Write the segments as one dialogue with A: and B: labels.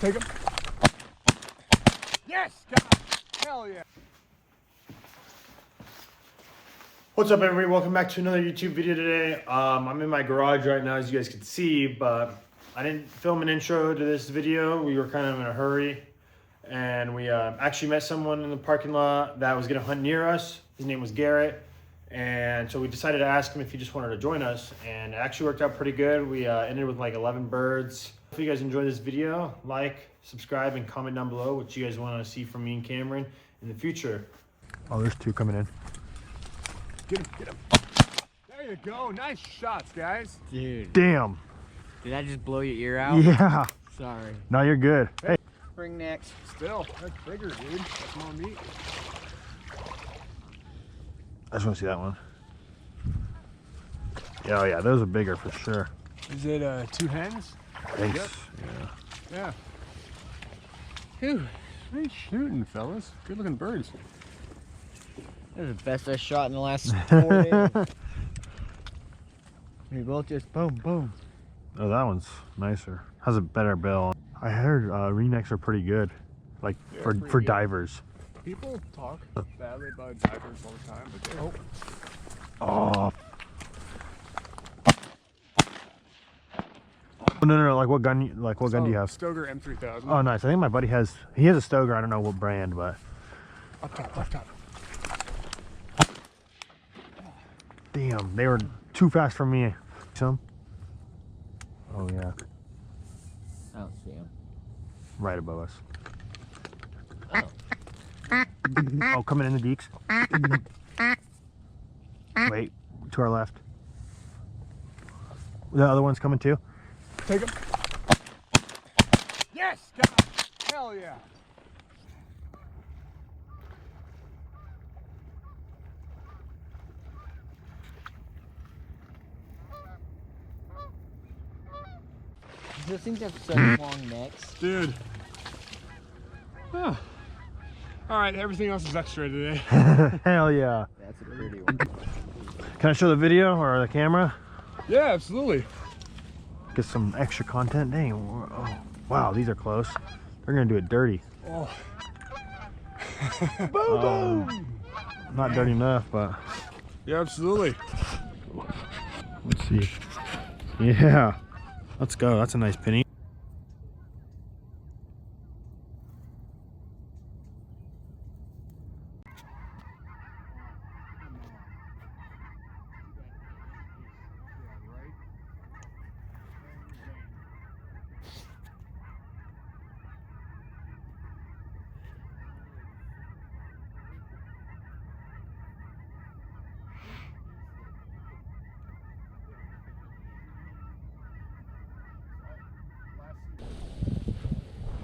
A: Take him. Yes! God. Hell yeah.
B: What's up, everybody? Welcome back to another YouTube video today. I'm in my garage right now, as you guys can see, but I didn't film an intro to this video. We were kind of in a hurry, and we actually met someone in the parking lot that was going to hunt near us. His name was Garrett, and so we decided to ask him if he just wanted to join us, and it actually worked out pretty good. We ended with like 11 birds. If you guys enjoyed this video, like, subscribe, and comment down below what you guys want to see from me and Cameron in the future. Oh, there's two coming in.
A: Get him, get him. There you go. Nice shots, guys.
C: Dude.
B: Damn.
C: Did I just blow your ear out?
B: Yeah.
C: Sorry.
B: No, you're good. Hey.
C: Spring necks.
A: Still, that's bigger, dude. That's more meat.
B: I just want to see that one. Yeah, oh yeah, those are bigger for sure.
A: Is it two hens?
B: Thanks.
A: Yep.
B: Yeah.
A: Yeah.
C: Whew.
A: Nice shooting, fellas. Good looking birds.
C: That was the best I shot in the last 4 days. We both just boom, boom.
B: Oh, that one's nicer. Has a better bill. I heard renecks are pretty good, like
A: Yeah,
B: for
A: pretty good.
B: divers.
A: People talk badly about divers all the time, but they're...
B: Oh. No, like what gun? What gun do you have?
A: Stoker M3000.
B: Oh, nice. I think my buddy has. He has a Stoker. I don't know what brand, but.
A: Up top, up top.
B: Damn, they were too fast for me. Some. Oh yeah.
C: I don't see him.
B: Right above us.
C: Oh.
B: Oh, coming in the deeks. Wait, to our left. The other one's coming too.
A: Take him. Yes! God. Hell yeah.
C: Those things have such long necks.
A: Dude. Oh. Alright, everything else is extra today.
B: Hell yeah.
C: That's a pretty one.
B: Can I show the video or the camera?
A: Yeah, absolutely.
B: Get some extra content. Dang. Oh, wow, these are close. They're gonna do it dirty.
A: Oh. Boom!
B: Not dirty enough, but
A: Yeah, absolutely.
B: let's see. Yeah. Let's go. That's a nice penny.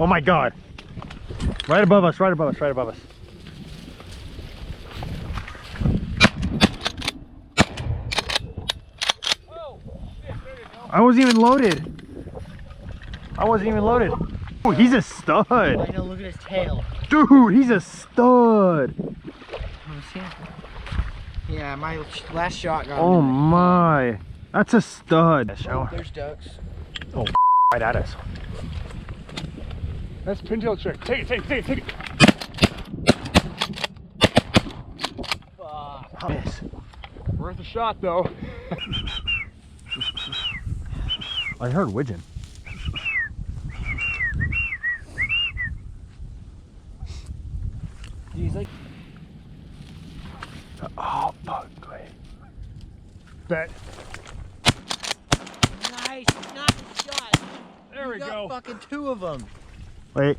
B: Oh my God. Right above us, right above us, right above us.
A: Oh, shit, there you go.
B: I wasn't even loaded. I wasn't even loaded. Oh, he's a stud.
C: I know, look at his tail.
B: Dude, he's a stud.
C: Let me see. Yeah, my last shot got
B: Oh
C: him.
B: my. That's a stud.
C: Oh, there's ducks.
B: Oh, right at us.
A: That's pintail trick. Take it, take it, take it, take it.
B: Miss.
A: Worth a shot, though.
B: I heard widgeon.
C: He's like,
B: Oh, fuck. Wait.
A: Bet.
C: nice shot.
A: There we
C: got
A: go.
C: Fucking two of them.
B: Wait.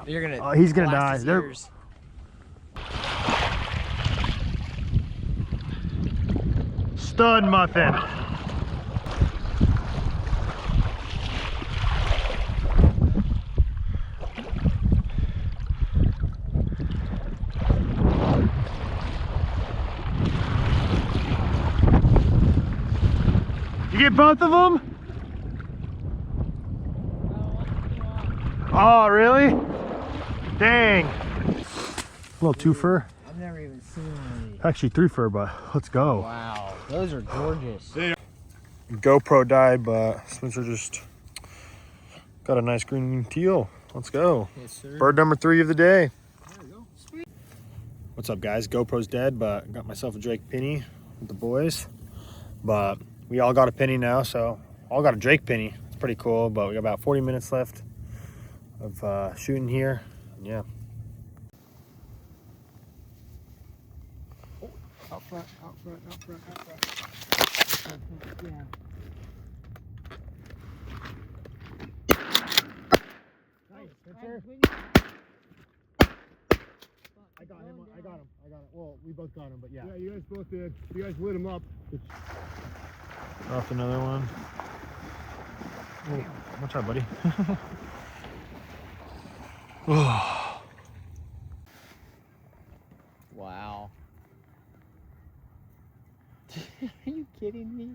C: You're gonna.
B: Oh, he's gonna
C: blast
B: die.
C: his
B: They're-
C: ears.
B: Stud muffin. You get both of them? Oh, really? Dang. Little two-fur.
C: I've never even seen one of these.
B: Actually, three-fur, but let's go.
C: Wow, those are gorgeous.
B: GoPro died, but Spencer just got a nice green teal Let's go.
C: Yes, sir.
B: Bird number 3 of the day.
C: There we go. Sweet.
B: What's up, guys? GoPro's dead, but got myself a Drake penny with the boys. But we all got a penny now, so all got a Drake penny. It's pretty cool, but we got about 40 minutes left of shooting here. Yeah.
A: Oh, out front, out front, out front, out front.
C: Yeah.
B: Nice. I got him. I got him. Well, we both got him, but yeah.
A: Yeah, you guys both did. You guys lit him up.
B: Off another one. Oh, watch out, buddy. Oh.
C: Wow. Are you kidding me?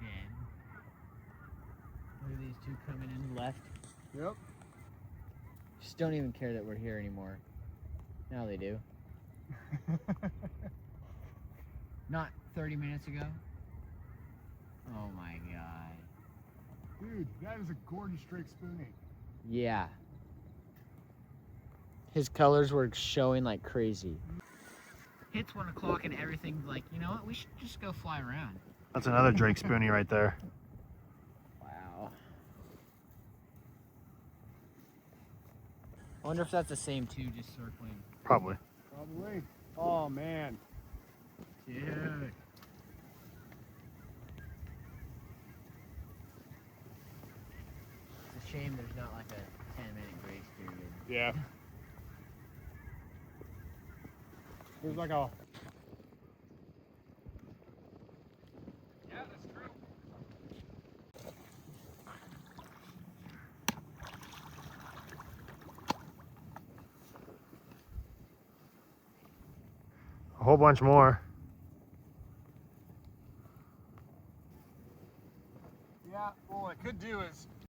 C: Dead. Look at these two coming in left.
A: Yep.
C: Just don't even care that we're here anymore. Now they do. Not 30 minutes ago. Oh my god.
A: Dude, that is a gorgeous Drake spoonie.
C: Yeah. His colors were showing like crazy. Hits 1 o'clock and everything's like, you know what? We should just go fly around.
B: That's another Drake spoonie right there.
C: Wow. I wonder if that's the same two just circling.
B: Probably.
A: Probably. Oh, man.
C: Dude. It's a shame there's not like a 10-minute grace period.
A: Yeah. There's like a... Yeah, that's true.
B: A whole bunch more.
A: Yeah, well, what I could do is